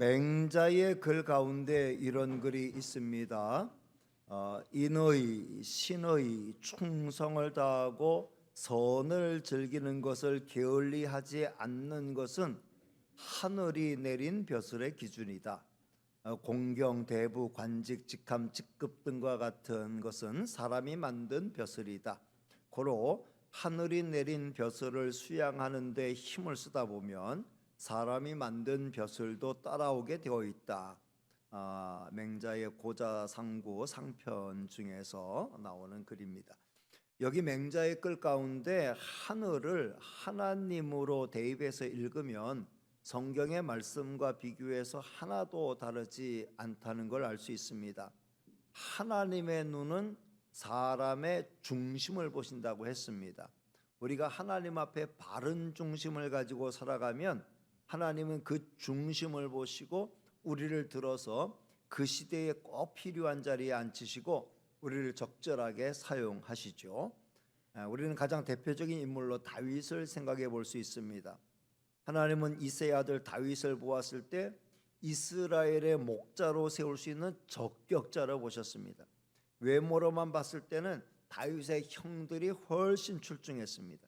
맹자의 글 가운데 이런 글이 있습니다. 인의, 신의, 충성을 다하고 선을 즐기는 것을 게을리하지 않는 것은 하늘이 내린 벼슬의 기준이다. 공경, 대부, 관직, 직함, 직급 등과 같은 것은 사람이 만든 벼슬이다. 고로 하늘이 내린 벼슬을 수양하는 데 힘을 쓰다 보면 사람이 만든 벼슬도 따라오게 되어 있다. 맹자의 고자상구 상편 중에서 나오는 글입니다. 여기 맹자의 글 가운데 하늘을 하나님으로 대입해서 읽으면 성경의 말씀과 비교해서 하나도 다르지 않다는 걸 알 수 있습니다. 하나님의 눈은 사람의 중심을 보신다고 했습니다. 우리가 하나님 앞에 바른 중심을 가지고 살아가면 하나님은 그 중심을 보시고 우리를 들어서 그 시대에 꼭 필요한 자리에 앉히시고 우리를 적절하게 사용하시죠. 우리는 가장 대표적인 인물로 다윗을 생각해 볼 수 있습니다. 하나님은 이새의 아들 다윗을 보았을 때 이스라엘의 목자로 세울 수 있는 적격자로 보셨습니다. 외모로만 봤을 때는 다윗의 형들이 훨씬 출중했습니다.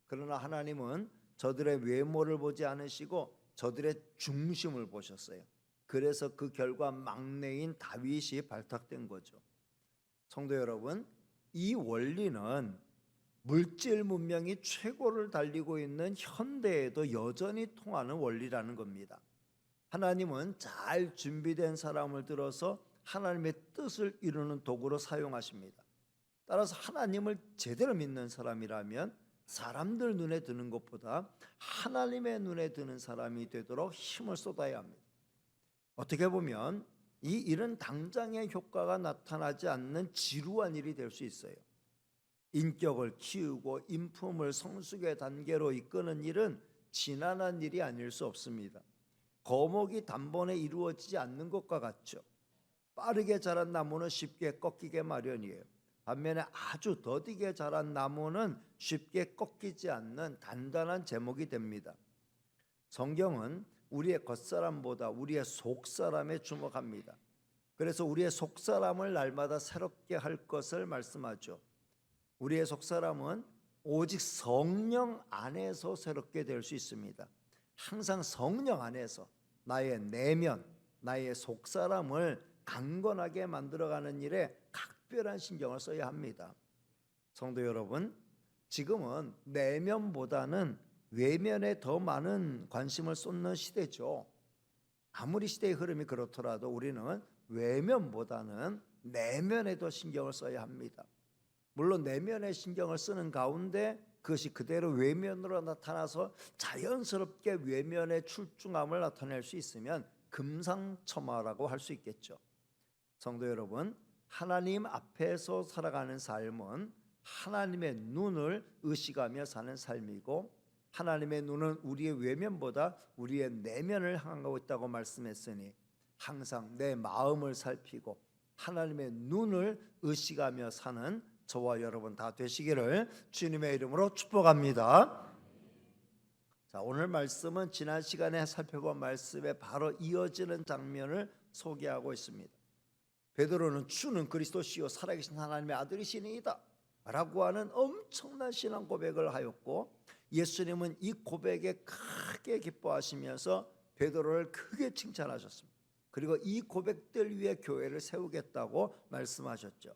그러나 하나님은 저들의 외모를 보지 않으시고 저들의 중심을 보셨어요. 그래서 그 결과 막내인 다윗이 발탁된 거죠. 성도 여러분, 이 원리는 물질 문명이 최고를 달리고 있는 현대에도 여전히 통하는 원리라는 겁니다. 하나님은 잘 준비된 사람을 들어서 하나님의 뜻을 이루는 도구로 사용하십니다. 따라서 하나님을 제대로 믿는 사람이라면 사람들 눈에 드는 것보다 하나님의 눈에 드는 사람이 되도록 힘을 쏟아야 합니다. 어떻게 보면 이 일은 당장의 효과가 나타나지 않는 지루한 일이 될 수 있어요. 인격을 키우고 인품을 성숙의 단계로 이끄는 일은 지난한 일이 아닐 수 없습니다. 거목이 단번에 이루어지지 않는 것과 같죠. 빠르게 자란 나무는 쉽게 꺾이게 마련이에요. 반면에 아주 더디게 자란 나무는 쉽게 꺾이지 않는 단단한 제목이 됩니다. 성경은 우리의 겉사람보다 우리의 속사람에 주목합니다. 그래서 우리의 속사람을 날마다 새롭게 할 것을 말씀하죠. 우리의 속사람은 오직 성령 안에서 새롭게 될 수 있습니다. 항상 성령 안에서 나의 내면, 나의 속사람을 강건하게 만들어가는 일에 각별한 신경을 써야 합니다. 성도 여러분, 지금은 내면보다는 외면에 더 많은 관심을 쏟는 시대죠. 아무리 시대의 흐름이 그렇더라도 우리는 외면보다는 내면에 더 신경을 써야 합니다. 물론 내면에 신경을 쓰는 가운데 그것이 그대로 외면으로 나타나서 자연스럽게 외면의 출중함을 나타낼 수 있으면 금상첨화라고 할 수 있겠죠. 성도 여러분, 하나님 앞에서 살아가는 삶은 하나님의 눈을 의식하며 사는 삶이고 하나님의 눈은 우리의 외면보다 우리의 내면을 향하고 있다고 말씀했으니 항상 내 마음을 살피고 하나님의 눈을 의식하며 사는 저와 여러분 다 되시기를 주님의 이름으로 축복합니다. 자, 오늘 말씀은 지난 시간에 살펴본 말씀에 바로 이어지는 장면을 소개하고 있습니다. 베드로는 주는 그리스도시요 살아계신 하나님의 아들이시니이다 라고 하는 엄청난 신앙 고백을 하였고 예수님은 이 고백에 크게 기뻐하시면서 베드로를 크게 칭찬하셨습니다. 그리고 이 고백들 위에 교회를 세우겠다고 말씀하셨죠.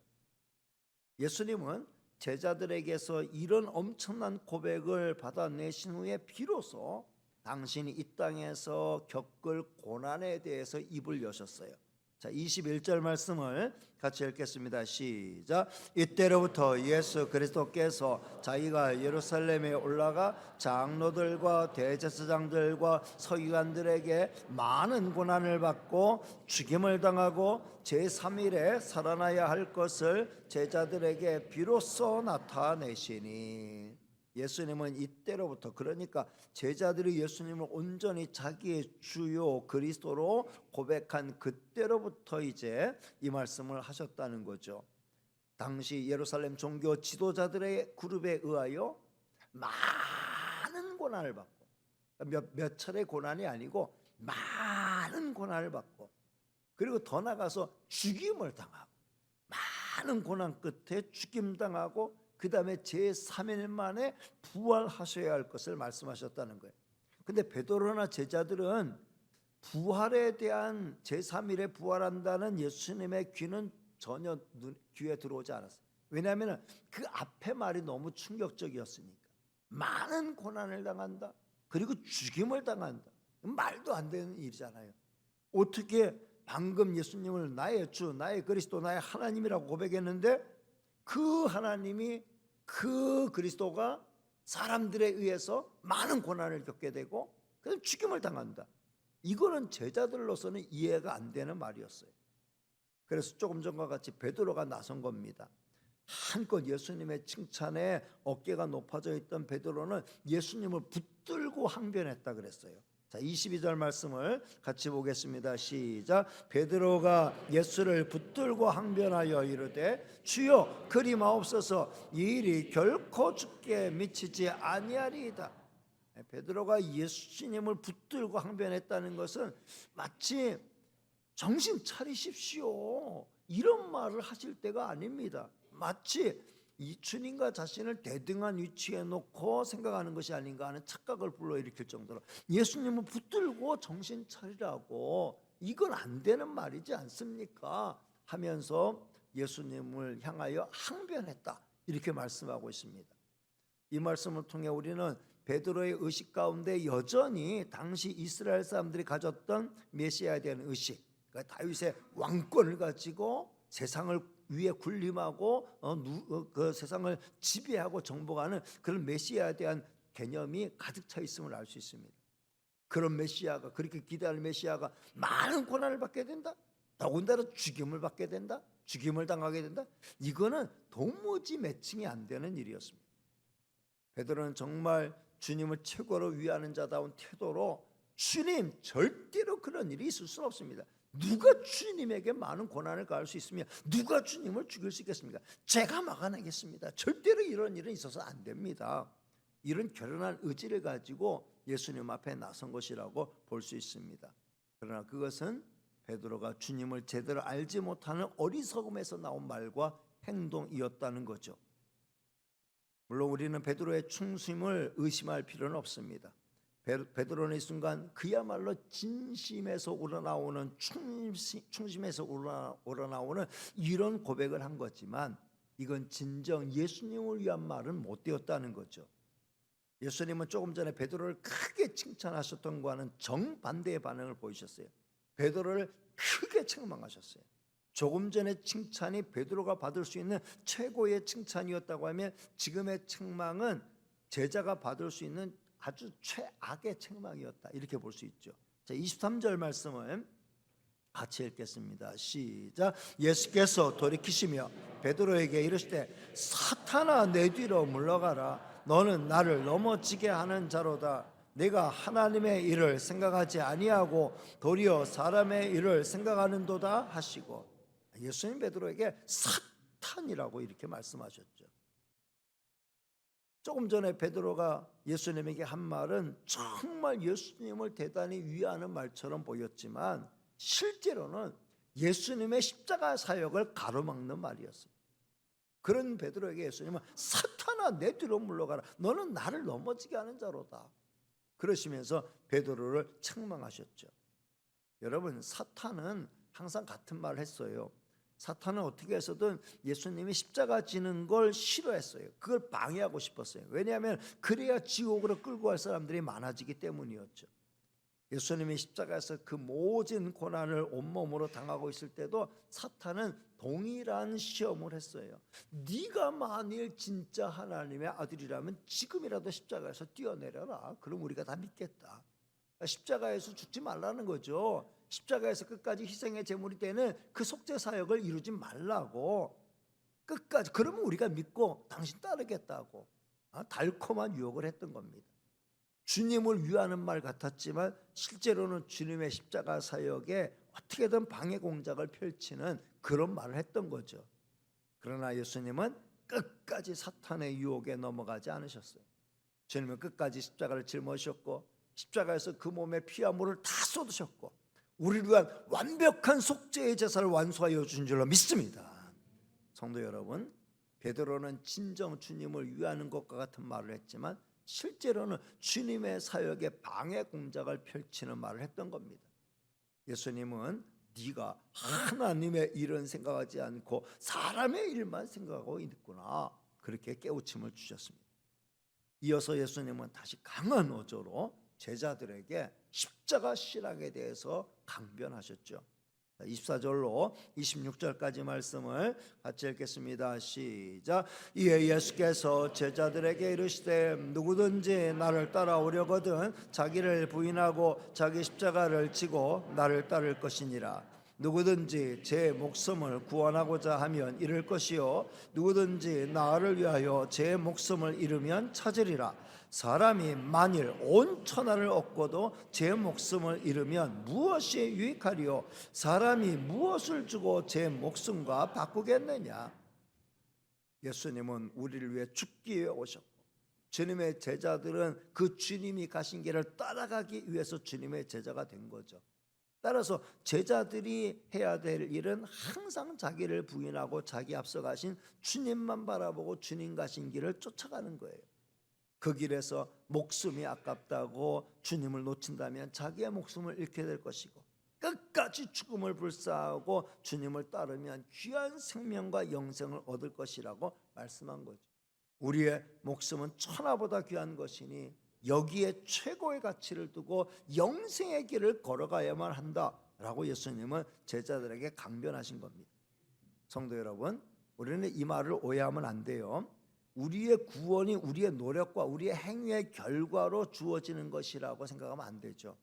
예수님은 제자들에게서 이런 엄청난 고백을 받아내신 후에 비로소 당신이 이 땅에서 겪을 고난에 대해서 입을 여셨어요. 자, 21절 말씀을 같이 읽겠습니다. 시작. 이때로부터 예수 그리스도께서 자기가 예루살렘에 올라가 장로들과 대제사장들과 서기관들에게 많은 고난을 받고 죽임을 당하고 제3일에 살아나야 할 것을 제자들에게 비로소 나타내시니 예수님은 이때로부터 그러니까 제자들이 예수님을 온전히 자기의 주요 그리스도로 고백한 그때로부터 이제 이 말씀을 하셨다는 거죠. 당시 예루살렘 종교 지도자들의 그룹에 의하여 많은 고난을 받고 몇 차례 고난이 아니고 많은 고난을 받고, 그리고 더 나가서 죽임을 당하고, 많은 고난 끝에 죽임당하고 그 다음에 제3일 만에 부활하셔야 할 것을 말씀하셨다는 거예요. 근데 베드로나 제자들은 부활에 대한 제3일에 부활한다는 예수님의 귀는 전혀 귀에 들어오지 않았어요. 왜냐하면 그 앞에 말이 너무 충격적이었으니까. 많은 고난을 당한다, 그리고 죽임을 당한다. 말도 안 되는 일이잖아요. 어떻게 방금 예수님을 나의 주, 나의 그리스도, 나의 하나님이라고 고백했는데 그 하나님이, 그 그리스도가 사람들에 의해서 많은 고난을 겪게 되고 그래서 죽임을 당한다. 이거는 제자들로서는 이해가 안 되는 말이었어요. 그래서 조금 전과 같이 베드로가 나선 겁니다. 한껏 예수님의 칭찬에 어깨가 높아져 있던 베드로는 예수님을 붙들고 항변했다 그랬어요. 자, 22절 말씀을 같이 보겠습니다. 시작. 베드로가 예수를 붙들고 항변하여 이르되 주여 그리 마옵소서, 이 일이 결코 주께 미치지 아니하리이다. 베드로가 예수님을 붙들고 항변했다는 것은 마치 정신 차리십시오 이런 말을 하실 때가 아닙니다. 마치 이 주님과 자신을 대등한 위치에 놓고 생각하는 것이 아닌가 하는 착각을 불러일으킬 정도로 예수님을 붙들고 정신 차리라고, 이건 안 되는 말이지 않습니까? 하면서 예수님을 향하여 항변했다, 이렇게 말씀하고 있습니다. 이 말씀을 통해 우리는 베드로의 의식 가운데 여전히 당시 이스라엘 사람들이 가졌던 메시아에 대한 의식, 그러니까 다윗의 왕권을 가지고 세상을 위에 군림하고 그 세상을 지배하고 정복하는 그런 메시아에 대한 개념이 가득 차 있음을 알 수 있습니다. 그런 메시아가, 그렇게 기대하는 메시아가 많은 고난을 받게 된다, 더군다나 죽임을 받게 된다, 죽임을 당하게 된다, 이거는 도무지 매칭이 안 되는 일이었습니다. 베드로는 정말 주님을 최고로 위하는 자다운 태도로 주님, 절대로 그런 일이 있을 수는 없습니다. 누가 주님에게 많은 고난을 가할 수 있으며 누가 주님을 죽일 수 있겠습니까? 제가 막아내겠습니다. 절대로 이런 일은 있어서 안 됩니다. 이런 결연한 의지를 가지고 예수님 앞에 나선 것이라고 볼 수 있습니다. 그러나 그것은 베드로가 주님을 제대로 알지 못하는 어리석음에서 나온 말과 행동이었다는 거죠. 물론 우리는 베드로의 충심을 의심할 필요는 없습니다. 베드로는 이 순간 그야말로 진심에서 우러나오는 충심에서 우러나오는 이런 고백을 한 거지만 이건 진정 예수님을 위한 말은 못 되었다는 거죠. 예수님은 조금 전에 베드로를 크게 칭찬하셨던 것과는 정반대의 반응을 보이셨어요. 베드로를 크게 책망하셨어요. 조금 전에 칭찬이 베드로가 받을 수 있는 최고의 칭찬이었다고 하면 지금의 책망은 제자가 받을 수 있는 아주 최악의 책망이었다, 이렇게 볼 수 있죠. 자, 23절 말씀을 같이 읽겠습니다. 시작. 예수께서 돌이키시며 베드로에게 이르시되 사탄아 내 뒤로 물러가라, 너는 나를 넘어지게 하는 자로다. 내가 하나님의 일을 생각하지 아니하고 도리어 사람의 일을 생각하는도다 하시고, 예수님 베드로에게 사탄이라고 이렇게 말씀하셨죠. 조금 전에 베드로가 예수님에게 한 말은 정말 예수님을 대단히 위하는 말처럼 보였지만 실제로는 예수님의 십자가 사역을 가로막는 말이었어요. 그런 베드로에게 예수님은 사탄아 내 뒤로 물러가라, 너는 나를 넘어지게 하는 자로다, 그러시면서 베드로를 책망하셨죠. 여러분, 사탄은 항상 같은 말을 했어요. 사탄은 어떻게 해서든 예수님이 십자가 지는 걸 싫어했어요. 그걸 방해하고 싶었어요. 왜냐하면 그래야 지옥으로 끌고 갈 사람들이 많아지기 때문이었죠. 예수님이 십자가에서 그 모진 고난을 온몸으로 당하고 있을 때도 사탄은 동일한 시험을 했어요. 네가 만일 진짜 하나님의 아들이라면 지금이라도 십자가에서 뛰어내려라. 그럼 우리가 다 믿겠다. 십자가에서 죽지 말라는 거죠. 십자가에서 끝까지 희생의 제물이 되는 그 속죄 사역을 이루지 말라고, 끝까지, 그러면 우리가 믿고 당신 따르겠다고 달콤한 유혹을 했던 겁니다. 주님을 위하는 말 같았지만 실제로는 주님의 십자가 사역에 어떻게든 방해 공작을 펼치는 그런 말을 했던 거죠. 그러나 예수님은 끝까지 사탄의 유혹에 넘어가지 않으셨어요. 주님은 끝까지 십자가를 짊어지셨고 십자가에서 그 몸의 피와 물을 다 쏟으셨고 우리를 위한 완벽한 속죄의 제사를 완수하여 주신 줄로 믿습니다. 성도 여러분, 베드로는 진정 주님을 위하는 것과 같은 말을 했지만 실제로는 주님의 사역에 방해 공작을 펼치는 말을 했던 겁니다. 예수님은 네가 하나님의 일은 생각하지 않고 사람의 일만 생각하고 있구나, 그렇게 깨우침을 주셨습니다. 이어서 예수님은 다시 강한 어조로 제자들에게 십자가 신앙에 대해서 강변하셨죠. 24절로 26절까지 말씀을 같이 읽겠습니다. 시작. 이에 예수께서 제자들에게 이르시되 누구든지 나를 따라오려거든 자기를 부인하고 자기 십자가를 지고 나를 따를 것이니라. 누구든지 제 목숨을 구원하고자 하면 잃을 것이요 누구든지 나를 위하여 제 목숨을 잃으면 찾으리라. 사람이 만일 온 천하를 얻고도 제 목숨을 잃으면 무엇이 유익하리요? 사람이 무엇을 주고 제 목숨과 바꾸겠느냐? 예수님은 우리를 위해 죽기 위해 오셨고 주님의 제자들은 그 주님이 가신 길을 따라가기 위해서 주님의 제자가 된 거죠. 따라서 제자들이 해야 될 일은 항상 자기를 부인하고 자기 앞서 가신 주님만 바라보고 주님 가신 길을 쫓아가는 거예요. 그 길에서 목숨이 아깝다고 주님을 놓친다면 자기의 목숨을 잃게 될 것이고 끝까지 죽음을 불사하고 주님을 따르면 귀한 생명과 영생을 얻을 것이라고 말씀한 거죠. 우리의 목숨은 천하보다 귀한 것이니 여기에 최고의 가치를 두고 영생의 길을 걸어가야만 한다라고 예수님은 제자들에게 강변하신 겁니다. 성도 여러분, 우리는 이 말을 오해하면 안 돼요. 우리의 구원이 우리의 노력과 우리의 행위의 결과로 주어지는 것이라고 생각하면 안 되죠.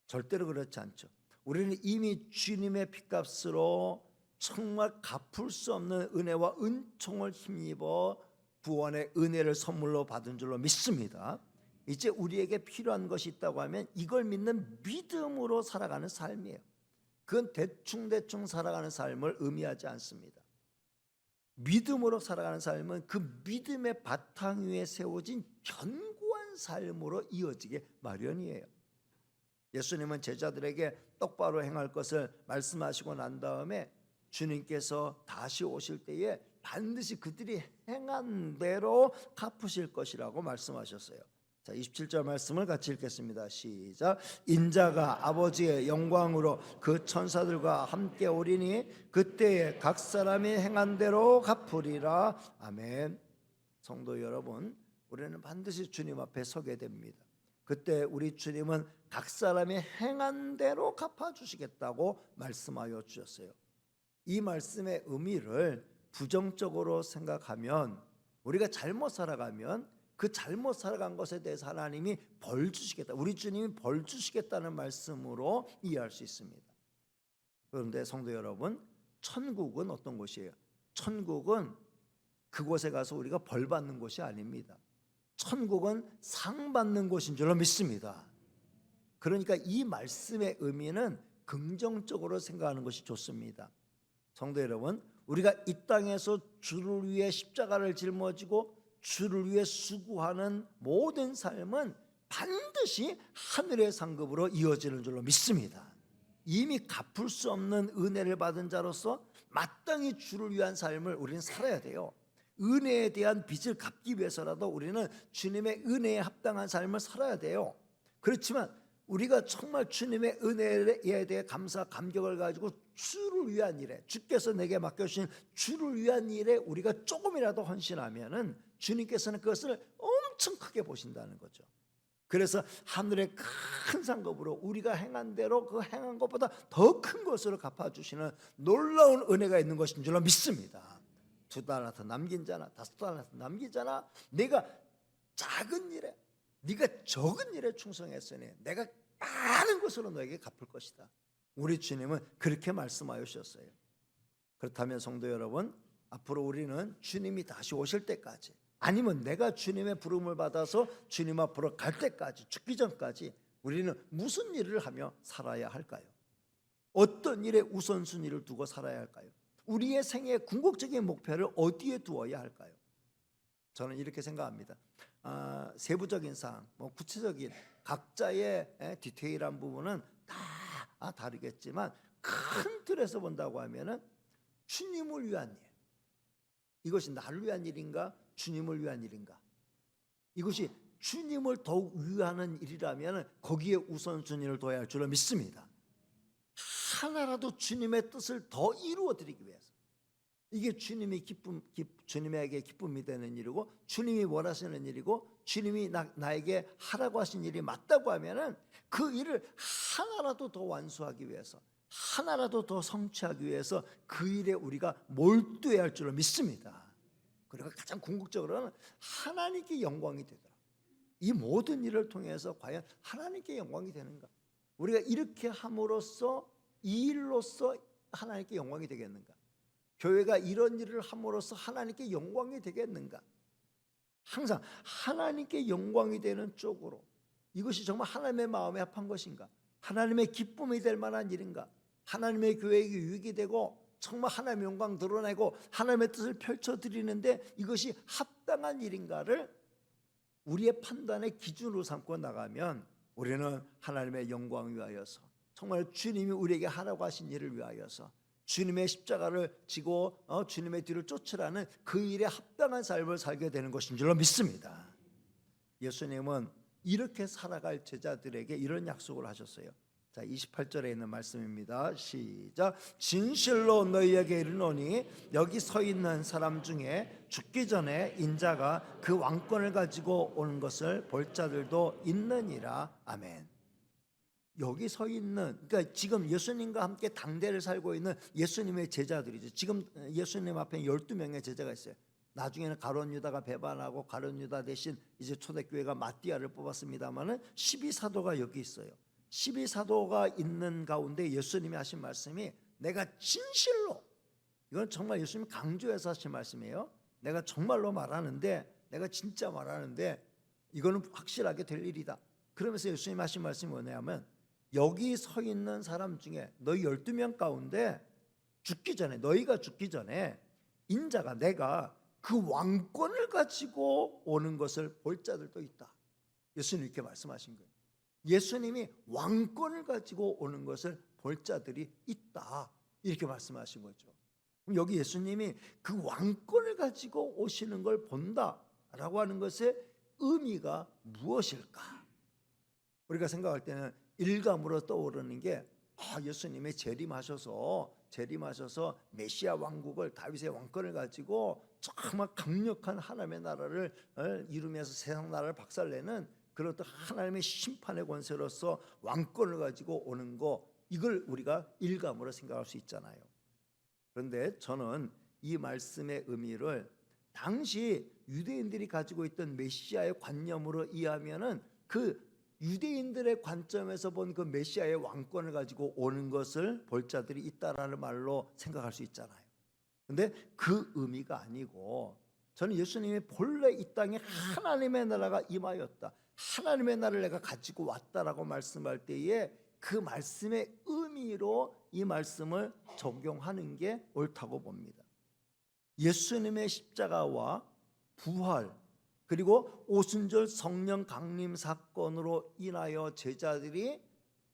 절대로 그렇지 않죠. 우리는 이미 주님의 피값으로 정말 갚을 수 없는 은혜와 은총을 힘입어 구원의 은혜를 선물로 받은 줄로 믿습니다. 이제 우리에게 필요한 것이 있다고 하면 이걸 믿는 믿음으로 살아가는 삶이에요. 그건 대충 살아가는 삶을 의미하지 않습니다. 믿음으로 살아가는 삶은 그 믿음의 바탕 위에 세워진 견고한 삶으로 이어지게 마련이에요. 예수님은 제자들에게 똑바로 행할 것을 말씀하시고 난 다음에 주님께서 다시 오실 때에 반드시 그들이 행한 대로 갚으실 것이라고 말씀하셨어요. 자, 27절 말씀을 같이 읽겠습니다. 시작. 인자가 아버지의 영광으로 그 천사들과 함께 오리니 그때에 각 사람이 행한 대로 갚으리라. 아멘. 성도 여러분, 우리는 반드시 주님 앞에 서게 됩니다. 그때 우리 주님은 각 사람이 행한 대로 갚아주시겠다고 말씀하여 주셨어요. 이 말씀의 의미를 부정적으로 생각하면, 우리가 잘못 살아가면 그 잘못 살아간 것에 대해서 하나님이 벌 주시겠다, 우리 주님이 벌 주시겠다는 말씀으로 이해할 수 있습니다. 그런데 성도 여러분, 천국은 어떤 곳이에요? 천국은 그곳에 가서 우리가 벌 받는 곳이 아닙니다. 천국은 상 받는 곳인 줄로 믿습니다. 그러니까 이 말씀의 의미는 긍정적으로 생각하는 것이 좋습니다. 성도 여러분, 우리가 이 땅에서 주를 위해 십자가를 짊어지고 주를 위해 수고하는 모든 삶은 반드시 하늘의 상급으로 이어지는 줄로 믿습니다. 이미 갚을 수 없는 은혜를 받은 자로서 마땅히 주를 위한 삶을 우리는 살아야 돼요. 은혜에 대한 빚을 갚기 위해서라도 우리는 주님의 은혜에 합당한 삶을 살아야 돼요. 그렇지만 우리가 정말 주님의 은혜에 대해 감사 감격을 가지고 주를 위한 일에, 주께서 내게 맡겨주신 주를 위한 일에 우리가 조금이라도 헌신하면은 주님께서는 그것을 엄청 크게 보신다는 거죠. 그래서 하늘의 큰 상급으로 우리가 행한 대로 그 행한 것보다 더 큰 것으로 갚아주시는 놀라운 은혜가 있는 것인 줄로 믿습니다. 2달란트 남긴 자나 5달란트 남긴 자나 내가 작은 일에, 네가 적은 일에 충성했으니 내가 많은 것으로 너에게 갚을 것이다. 우리 주님은 그렇게 말씀하여 주셨어요. 그렇다면 성도 여러분, 앞으로 우리는 주님이 다시 오실 때까지, 아니면 내가 주님의 부름을 받아서 주님 앞으로 갈 때까지, 죽기 전까지 우리는 무슨 일을 하며 살아야 할까요? 어떤 일에 우선순위를 두고 살아야 할까요? 우리의 생애의 궁극적인 목표를 어디에 두어야 할까요? 저는 이렇게 생각합니다. 세부적인 사항, 뭐 구체적인 각자의 디테일한 부분은 다 다르겠지만 큰 틀에서 본다고 하면은 주님을 위한 일, 이것이 나를 위한 일인가 주님을 위한 일인가, 이것이 주님을 더욱 위하는 일이라면 거기에 우선순위를 둬야 할 줄로 믿습니다. 하나라도 주님의 뜻을 더 이루어 드리기 위해서, 이게 주님에게 기쁨이 되는 일이고 주님이 원하시는 일이고 주님이 나에게 하라고 하신 일이 맞다고 하면은 그 일을 하나라도 더 완수하기 위해서, 하나라도 더 성취하기 위해서 그 일에 우리가 몰두해야 할 줄로 믿습니다. 그리고 가장 궁극적으로는 하나님께 영광이 되더라. 이 모든 일을 통해서 과연 하나님께 영광이 되는가? 우리가 이렇게 함으로써, 이 일로써 하나님께 영광이 되겠는가? 교회가 이런 일을 함으로써 하나님께 영광이 되겠는가? 항상 하나님께 영광이 되는 쪽으로, 이것이 정말 하나님의 마음에 합한 것인가? 하나님의 기쁨이 될 만한 일인가? 하나님의 교회에게 유익이 되고 정말 하나님의 영광 드러내고 하나님의 뜻을 펼쳐드리는데 이것이 합당한 일인가를 우리의 판단의 기준으로 삼고 나가면 우리는 하나님의 영광을 위하여서, 정말 주님이 우리에게 하라고 하신 일을 위하여서 주님의 십자가를 지고 주님의 뒤를 쫓으라는 그 일에 합당한 삶을 살게 되는 것인 줄로 믿습니다. 예수님은 이렇게 살아갈 제자들에게 이런 약속을 하셨어요. 자, 28절에 있는 말씀입니다. 시작. 진실로 너희에게 이르노니 여기 서 있는 사람 중에 죽기 전에 인자가 그 왕권을 가지고 오는 것을 볼 자들도 있느니라. 아멘. 여기 서 있는, 그러니까 지금 예수님과 함께 당대를 살고 있는 예수님의 제자들이죠. 지금 예수님 앞에 12명의 제자가 있어요. 나중에는 가룟 유다가 배반하고 가룟 유다 대신 이제 초대교회가 마띠아를 뽑았습니다만은 12사도가 여기 있어요. 12사도가 있는 가운데 예수님이 하신 말씀이, 내가 진실로, 이건 정말 예수님이 강조해서 하신 말씀이에요. 내가 정말로 말하는데, 내가 진짜 말하는데 이거는 확실하게 될 일이다. 그러면서 예수님이 하신 말씀이 뭐냐면, 여기 서 있는 사람 중에 너희 12명 가운데 죽기 전에, 너희가 죽기 전에 인자가, 내가 그 왕권을 가지고 오는 것을 볼 자들도 있다. 예수님이 이렇게 말씀하신 거예요. 예수님이 왕권을 가지고 오는 것을 볼 자들이 있다, 이렇게 말씀하신 거죠. 그럼 여기 예수님이 그 왕권을 가지고 오시는 걸 본다라고 하는 것의 의미가 무엇일까? 우리가 생각할 때는 일감으로 떠오르는 게, 예수님이 재림하셔서 메시아 왕국을, 다윗의 왕권을 가지고 정말 강력한 하나님의 나라를 이루면서 세상 나라를 박살내는 그런 또 하나님의 심판의 권세로서 왕권을 가지고 오는 거, 이걸 우리가 일감으로 생각할 수 있잖아요. 그런데 저는 이 말씀의 의미를 당시 유대인들이 가지고 있던 메시아의 관념으로 이해하면은 그 유대인들의 관점에서 본 그 메시아의 왕권을 가지고 오는 것을 볼 자들이 있다라는 말로 생각할 수 있잖아요. 그런데 그 의미가 아니고, 저는 예수님이 본래 이 땅에 하나님의 나라가 임하였다, 하나님의 나라를 내가 가지고 왔다라고 말씀할 때에 그 말씀의 의미로 이 말씀을 적용하는 게 옳다고 봅니다. 예수님의 십자가와 부활, 그리고 오순절 성령 강림 사건으로 인하여 제자들이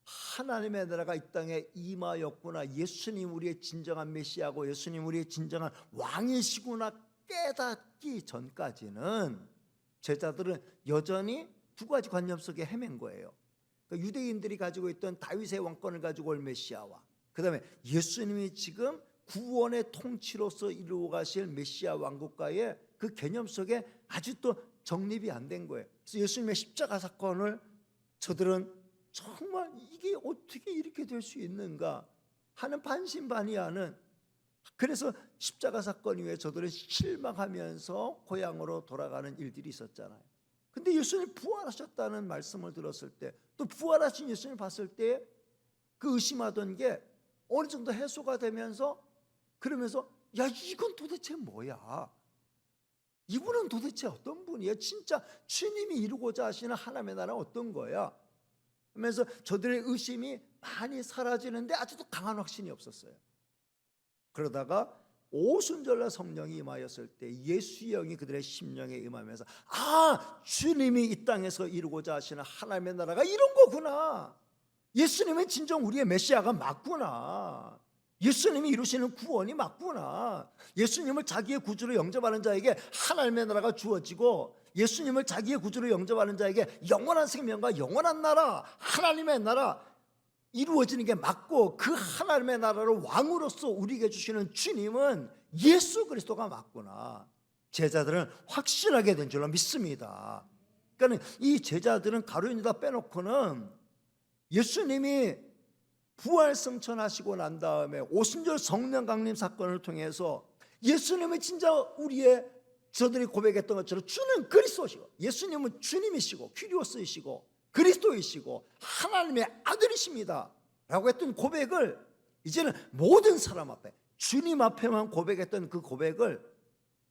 하나님의 나라가 이 땅에 임하였구나, 예수님 우리의 진정한 메시아고 예수님 우리의 진정한 왕이시구나 깨닫기 전까지는 제자들은 여전히 두 가지 관념 속에 헤맨 거예요. 그러니까 유대인들이 가지고 있던 다윗의 왕권을 가지고 올 메시아와, 그 다음에 예수님이 지금 구원의 통치로서 이루어 가실 메시아 왕국과의 그 개념 속에 아직도 정립이 안 된 거예요. 그래서 예수님의 십자가 사건을 저들은 정말 이게 어떻게 이렇게 될 수 있는가 하는 반신반의하는, 그래서 십자가 사건 이후에 저들은 실망하면서 고향으로 돌아가는 일들이 있었잖아요. 근데 예수님 부활하셨다는 말씀을 들었을 때, 또 부활하신 예수님을 봤을 때 그 의심하던 게 어느 정도 해소가 되면서, 그러면서 야, 이건 도대체 뭐야? 이분은 도대체 어떤 분이에요? 진짜 주님이 이루고자 하시는 하나님의 나라는 어떤 거야? 하면서 저들의 의심이 많이 사라지는데 아직도 강한 확신이 없었어요. 그러다가 오순절날 성령이 임하였을 때 예수의 영이 그들의 심령에 임하면서 주님이 이 땅에서 이루고자 하시는 하나님의 나라가 이런 거구나. 예수님은 진정 우리의 메시아가 맞구나. 예수님이 이루시는 구원이 맞구나. 예수님을 자기의 구주로 영접하는 자에게 하나님의 나라가 주어지고, 예수님을 자기의 구주로 영접하는 자에게 영원한 생명과 영원한 나라, 하나님의 나라 이루어지는 게 맞고, 그 하나님의 나라를 왕으로서 우리에게 주시는 주님은 예수 그리스도가 맞구나. 제자들은 확신하게 된 줄로 믿습니다. 그러니까 이 제자들은 가룟유다 빼놓고는 예수님이 부활 승천하시고 난 다음에 오순절 성령 강림 사건을 통해서 예수님은 진짜 저들이 고백했던 것처럼 주는 그리스도시고, 예수님은 주님이시고 퀴리오스이시고 그리스도이시고 하나님의 아들이십니다 라고 했던 고백을 이제는 모든 사람 앞에, 주님 앞에만 고백했던 그 고백을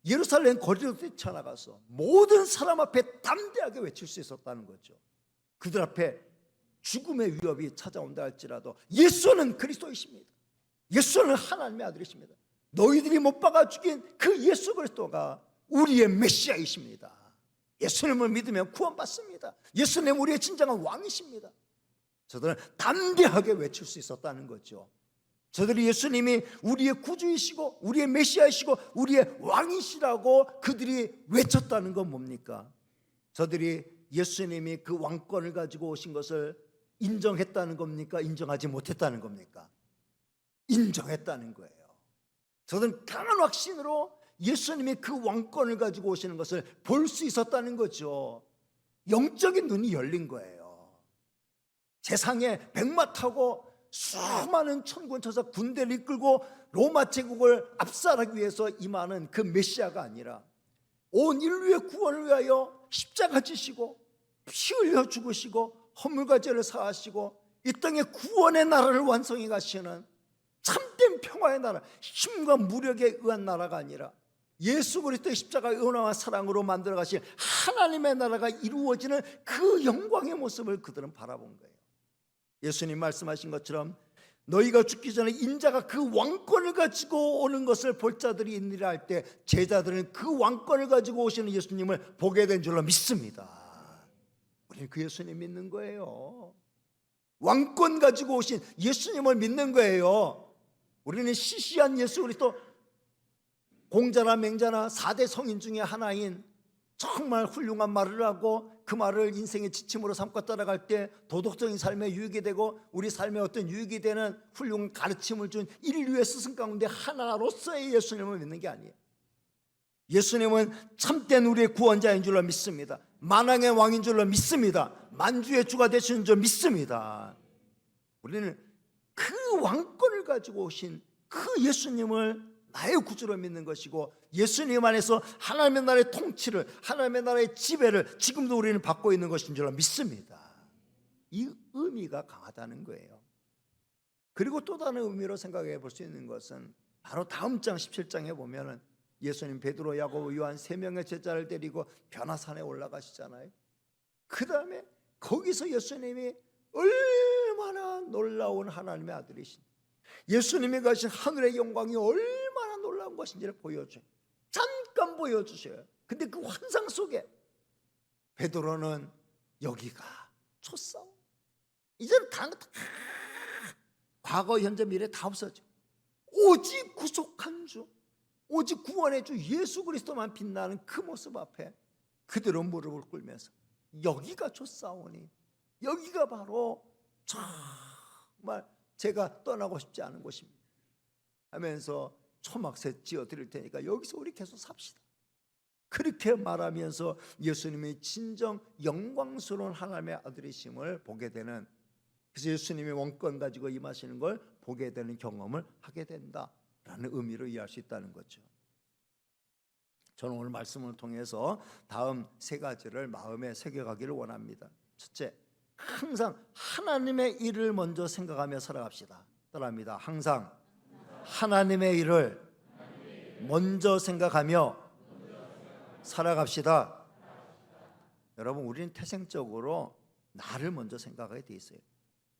예루살렘 거리로 뛰쳐나가서 모든 사람 앞에 담대하게 외칠 수 있었다는 거죠. 그들 앞에 죽음의 위협이 찾아온다 할지라도 예수는 그리스도이십니다. 예수는 하나님의 아들이십니다. 너희들이 못 박아 죽인 그 예수 그리스도가 우리의 메시아이십니다. 예수님을 믿으면 구원받습니다. 예수님 우리의 진정한 왕이십니다. 저들은 담대하게 외칠 수 있었다는 거죠. 저들이 예수님이 우리의 구주이시고 우리의 메시아이시고 우리의 왕이시라고 그들이 외쳤다는 건 뭡니까? 저들이 예수님이 그 왕권을 가지고 오신 것을 인정했다는 겁니까? 인정하지 못했다는 겁니까? 인정했다는 거예요. 저들은 강한 확신으로 예수님이 그 왕권을 가지고 오시는 것을 볼 수 있었다는 거죠. 영적인 눈이 열린 거예요. 세상에 백마 타고 수많은 천군천사 군대를 이끌고 로마 제국을 압살하기 위해서 임하는 그 메시아가 아니라 온 인류의 구원을 위하여 십자가 지시고 피 흘려 죽으시고 허물과 죄를 사하시고 이 땅의 구원의 나라를 완성해 가시는 참된 평화의 나라, 힘과 무력에 의한 나라가 아니라 예수 그리스도의 십자가의 은혜와 사랑으로 만들어 가신 하나님의 나라가 이루어지는 그 영광의 모습을 그들은 바라본 거예요. 예수님 말씀하신 것처럼 너희가 죽기 전에 인자가 그 왕권을 가지고 오는 것을 볼 자들이 있느라 할 때 제자들은 그 왕권을 가지고 오시는 예수님을 보게 된 줄로 믿습니다. 우리는 그 예수님 믿는 거예요. 왕권 가지고 오신 예수님을 믿는 거예요. 우리는 시시한 예수 그리스도, 공자나 맹자나 4대 성인 중에 하나인 정말 훌륭한 말을 하고 그 말을 인생의 지침으로 삼고 따라갈 때 도덕적인 삶에 유익이 되고 우리 삶에 어떤 유익이 되는 훌륭한 가르침을 준 인류의 스승 가운데 하나로서의 예수님을 믿는 게 아니에요. 예수님은 참된 우리의 구원자인 줄로 믿습니다. 만왕의 왕인 줄로 믿습니다. 만주의 주가 되시는 줄 믿습니다. 우리는 그 왕권을 가지고 오신 그 예수님을 나의 구주로 믿는 것이고, 예수님 안에서 하나님의 나라의 통치를, 하나님의 나라의 지배를 지금도 우리는 받고 있는 것인 줄 믿습니다. 이 의미가 강하다는 거예요. 그리고 또 다른 의미로 생각해 볼 수 있는 것은 바로 다음 장 17장에 보면은 예수님 베드로, 야고보, 요한 3명의 제자를 데리고 변화산에 올라가시잖아요. 그 다음에 거기서 예수님이 얼마나 놀라운 하나님의 아들이신, 예수님이 가신 하늘의 영광이 얼마나 놀라운 것인지를 보여줘요. 잠깐 보여주셔요. 근데 그 환상 속에 베드로는 여기가 초싸움, 이제는 다 과거 현재 미래 다 없어져. 오직 구속한 주, 오직 구원의 주 예수 그리스도만 빛나는 그 모습 앞에 그대로 무릎을 꿇면서 여기가 좋사오니, 여기가 바로 정말 제가 떠나고 싶지 않은 곳입니다 하면서 초막새 지어드릴 테니까 여기서 우리 계속 삽시다. 그렇게 말하면서 예수님의 진정 영광스러운 하나님의 아들이심을 보게 되는, 그래서 예수님이 왕권 가지고 임하시는 걸 보게 되는 경험을 하게 된다라는 의미로 이해할 수 있다는 거죠. 저는 오늘 말씀을 통해서 다음 3가지를 마음에 새겨가기를 원합니다. 첫째, 항상 하나님의 일을 먼저 생각하며 살아갑시다. 따라합니다. 항상 하나님의 일을 먼저 생각하며 살아갑시다. 여러분, 우리는 태생적으로 나를 먼저 생각하게 돼 있어요.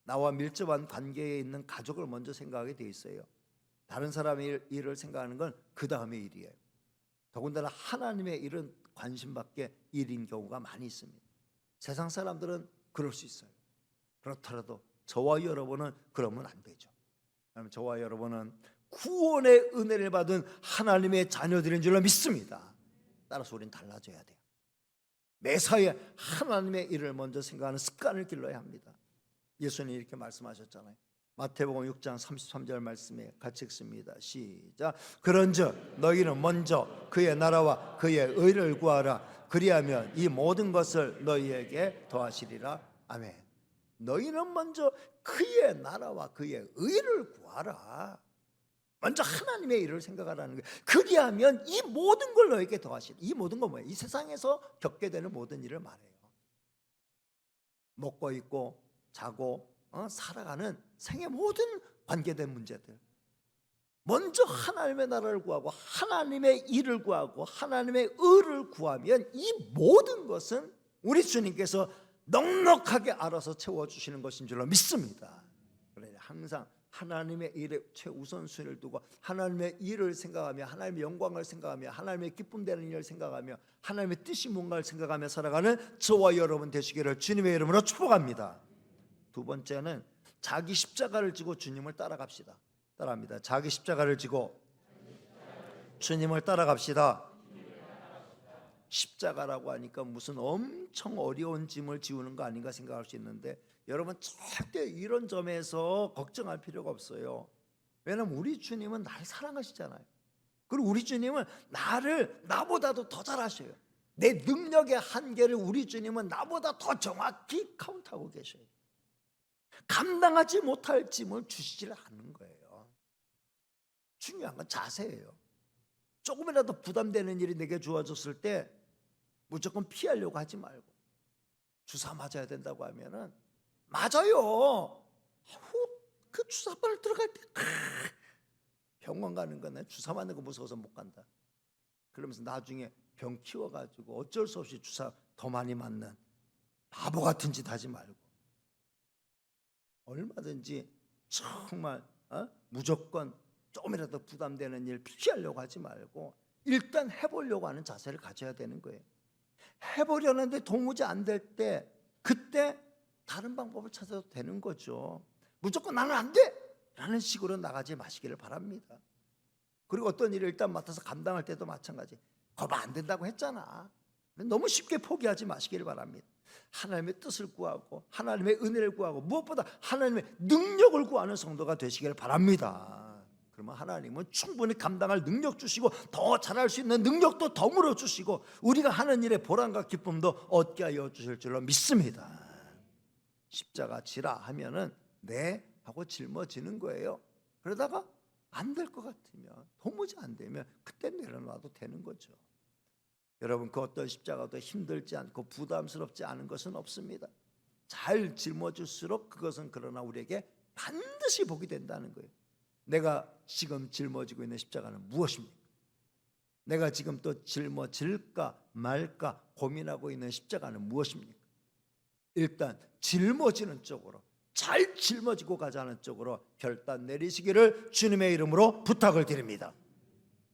나와 밀접한 관계에 있는 가족을 먼저 생각하게 돼 있어요. 다른 사람의 일을 생각하는 건 그 다음의 일이에요. 더군다나 하나님의 일은 관심밖에 일인 경우가 많이 있습니다. 세상 사람들은 그럴 수 있어요. 그렇더라도 저와 여러분은 그러면 안 되죠. 왜냐하면 저와 여러분은 구원의 은혜를 받은 하나님의 자녀들인 줄로 믿습니다. 따라서 우리는 달라져야 돼요. 매사에 하나님의 일을 먼저 생각하는 습관을 길러야 합니다. 예수님이 이렇게 말씀하셨잖아요. 마태복음 6장 33절 말씀에 같이 읽습니다. 시작. 그런즉 너희는 먼저 그의 나라와 그의 의를 구하라. 그리하면 이 모든 것을 너희에게 더하시리라. 아멘. 너희는 먼저 그의 나라와 그의 의를 구하라. 먼저 하나님의 일을 생각하라는 거예요. 그리하면 이 모든 걸 너에게 더하시리. 이 모든 건 뭐예요? 이 세상에서 겪게 되는 모든 일을 말해요. 먹고 입고 자고 살아가는 생의 모든 관계된 문제들. 먼저 하나님의 나라를 구하고 하나님의 일을 구하고 하나님의 의를 구하면 이 모든 것은 우리 주님께서 넉넉하게 알아서 채워주시는 것인 줄로 믿습니다. 그래서 항상 하나님의 일에 최우선순위를 두고 하나님의 일을 생각하며 하나님의 영광을 생각하며 하나님의 기쁨되는 일을 생각하며 하나님의 뜻이 뭔가를 생각하며 살아가는 저와 여러분 되시기를 주님의 이름으로 축복합니다. 두 번째는 자기 십자가를 지고 주님을 따라갑시다. 따라합니다. 자기 십자가를 지고 주님을 따라갑시다. 십자가라고 하니까 무슨 엄청 어려운 짐을 지우는 거 아닌가 생각할 수 있는데 여러분 절대 이런 점에서 걱정할 필요가 없어요. 왜냐하면 우리 주님은 나를 사랑하시잖아요. 그리고 우리 주님은 나보다도 더 잘하셔요. 내 능력의 한계를 우리 주님은 나보다 더 정확히 카운트하고 계셔요. 감당하지 못할 짐을 주시질 않는 거예요. 중요한 건 자세예요. 조금이라도 부담되는 일이 내게 주어졌을 때 무조건 피하려고 하지 말고 주사 맞아야 된다고 하면은 맞아요. 그 주사바를 들어갈 때 병원 가는 거는 주사 맞는 거 무서워서 못 간다. 그러면서 나중에 병 키워가지고 어쩔 수 없이 주사 더 많이 맞는 바보 같은 짓 하지 말고 얼마든지 정말 무조건 조금이라도 부담되는 일 피하려고 하지 말고 일단 해보려고 하는 자세를 가져야 되는 거예요. 해보려는데 도무지 안 될 때 그때 다른 방법을 찾아도 되는 거죠. 무조건 나는 안 돼! 라는 식으로 나가지 마시기를 바랍니다. 그리고 어떤 일을 일단 맡아서 감당할 때도 마찬가지. 거봐 안 된다고 했잖아. 너무 쉽게 포기하지 마시기를 바랍니다. 하나님의 뜻을 구하고 하나님의 은혜를 구하고 무엇보다 하나님의 능력을 구하는 성도가 되시기를 바랍니다. 그러면 하나님은 충분히 감당할 능력 주시고 더 잘할 수 있는 능력도 덤으로 주시고 우리가 하는 일의 보람과 기쁨도 얻게 하여 주실 줄로 믿습니다. 십자가 지라 하면은 네 하고 짊어지는 거예요. 그러다가 안 될 것 같으면 도무지 안 되면 그때 내려놔도 되는 거죠. 여러분 그 어떤 십자가도 힘들지 않고 부담스럽지 않은 것은 없습니다. 잘 짊어질수록 그것은 그러나 우리에게 반드시 복이 된다는 거예요. 내가 지금 짊어지고 있는 십자가는 무엇입니까? 내가 지금 또 짊어질까 말까 고민하고 있는 십자가는 무엇입니까? 일단 짊어지는 쪽으로 잘 짊어지고 가자는 쪽으로 결단 내리시기를 주님의 이름으로 부탁을 드립니다.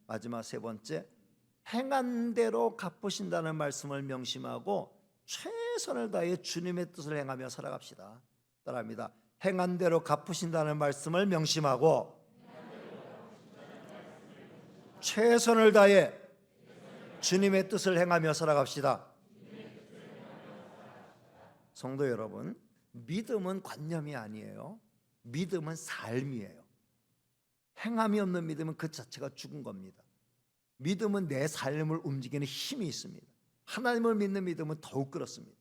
마지막 세 번째, 행한 대로 갚으신다는 말씀을 명심하고 최선을 다해 주님의 뜻을 행하며 살아갑시다. 따라합니다. 행한 대로 갚으신다는 말씀을 명심하고 최선을 다해 주님의 뜻을 행하며 살아갑시다. 성도 여러분, 믿음은 관념이 아니에요. 믿음은 삶이에요. 행함이 없는 믿음은 그 자체가 죽은 겁니다. 믿음은 내 삶을 움직이는 힘이 있습니다. 하나님을 믿는 믿음은 더욱 그렇습니다.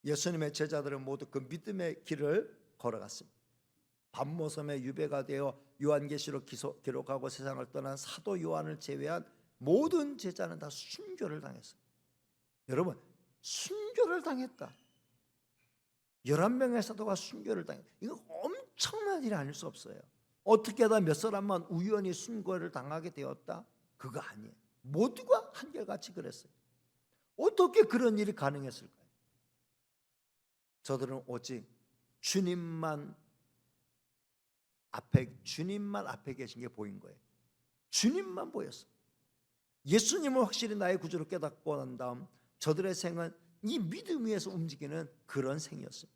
예수님의 제자들은 모두 그 믿음의 길을 걸어갔습니다. 밤모섬에 유배가 되어 요한계시록 기록하고 세상을 떠난 사도 요한을 제외한 모든 제자는 다 순교를 당했어요. 여러분, 순교를 당했다. 11명의 사도가 순교를 당했다. 이거 엄청난 일이 아닐 수 없어요. 어떻게 하다 몇 사람만 우연히 순교를 당하게 되었다? 그거 아니에요. 모두가 한결같이 그랬어요. 어떻게 그런 일이 가능했을까요? 저들은 오직 주님만 주님만 앞에 계신 게 보인 거예요. 주님만 보였어. 예수님을 확실히 나의 구주로 깨닫고 난 다음 저들의 생은 이 믿음 위에서 움직이는 그런 생이었어요.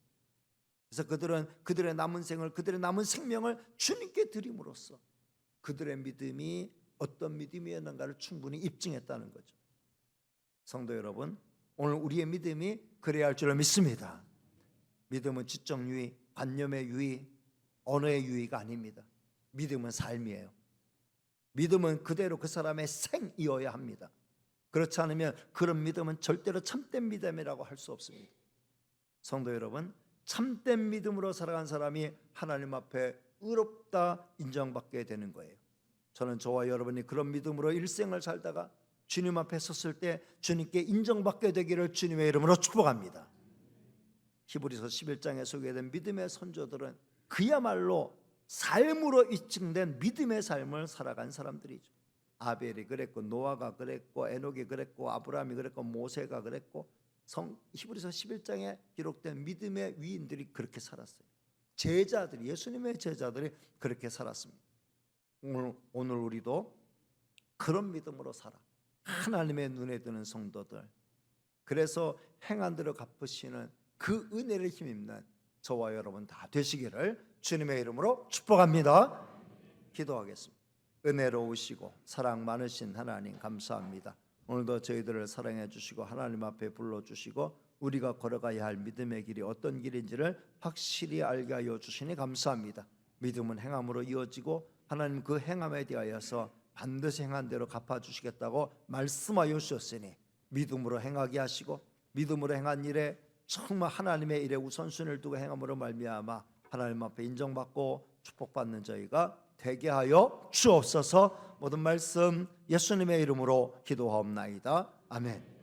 그래서 그들은 그들의 남은 생을, 그들의 남은 생명을 주님께 드림으로써 그들의 믿음이 어떤 믿음이었는가를 충분히 입증했다는 거죠. 성도 여러분, 오늘 우리의 믿음이 그래야 할 줄을 믿습니다. 믿음은 지적 유의, 관념의 유의, 언어의 유의가 아닙니다. 믿음은 삶이에요. 믿음은 그대로 그 사람의 생이어야 합니다. 그렇지 않으면 그런 믿음은 절대로 참된 믿음이라고 할 수 없습니다. 성도 여러분, 참된 믿음으로 살아간 사람이 하나님 앞에 의롭다 인정받게 되는 거예요. 저는 저와 여러분이 그런 믿음으로 일생을 살다가 주님 앞에 섰을 때 주님께 인정받게 되기를 주님의 이름으로 축복합니다. 히브리서 11장에 소개된 믿음의 선조들은 그야말로 삶으로 입증된 믿음의 삶을 살아간 사람들이죠. 아벨이 그랬고, 노아가 그랬고, 에녹이 그랬고, 아브라함이 그랬고, 모세가 그랬고, 히브리서 11장에 기록된 믿음의 위인들이 그렇게 살았어요. 제자들이, 예수님의 제자들이 그렇게 살았습니다. 오늘 우리도 그런 믿음으로 살아 하나님의 눈에 드는 성도들, 그래서 행한 대로 갚으시는 그 은혜를 힘입는 저와 여러분 다 되시기를 주님의 이름으로 축복합니다. 기도하겠습니다. 은혜로우시고 사랑 많으신 하나님 감사합니다. 오늘도 저희들을 사랑해 주시고 하나님 앞에 불러주시고 우리가 걸어가야 할 믿음의 길이 어떤 길인지를 확실히 알게 하여 주시니 감사합니다. 믿음은 행함으로 이어지고 하나님 그 행함에 대하여서 반드시 행한 대로 갚아주시겠다고 말씀하여 주셨으니 믿음으로 행하게 하시고 믿음으로 행한 일에 정말 하나님의 일에 우선순위를 두고 행함으로 말미암아 하나님 앞에 인정받고 축복받는 저희가 되게 하여 주옵소서. 모든 말씀 예수님의 이름으로 기도하옵나이다. 아멘.